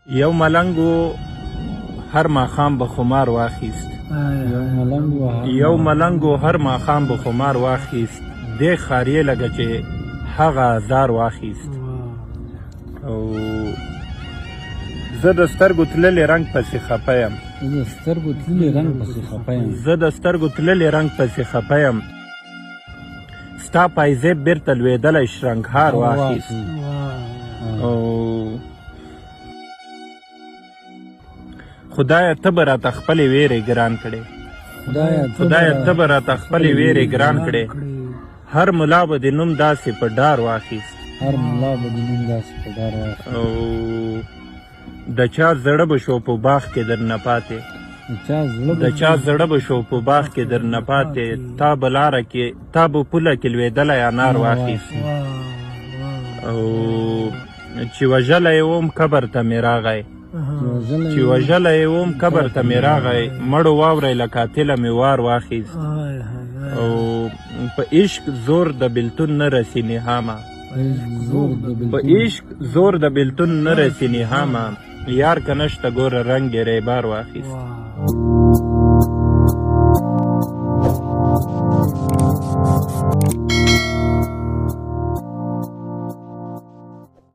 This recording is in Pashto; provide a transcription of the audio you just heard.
یو ملنګو هر ماښام به خمار واخیست یو ملنګو هر ماښام به خمار واخیست دې خاریې لګه چې هغه ازار واخیست او زه د سترګو تللې رنګ پسې خفه یم زه د سترګو تللې رنګ پسې خفه یم ستا پایزیب بیرته لوېدلی شرنګهار واخیست او خدایه ته به راته خپلې ویرې ګران کړې خدایه ته به راته خپلې ویرې ګران کړې هر ملا به د نوم داسې په ډار واخیست او د چا زړه به شو په باغ کې درنه پاتې د چا زړه به شو په باغ کې درنه پاتې تا به لاره کې تا به پوله کې لوېدلی انار واخیست او چې وژلی وم قبر ته مې راغی چې وژلی وم قبر ته مې راغی مړو واورئ له قاتله مې وار واخیست او په عشق زور د بېلتون نه رسي نهامه په عشق زور د بېلتون نه رسي نهامه یار که نشته ګوره رنګ یې ریبار واخیست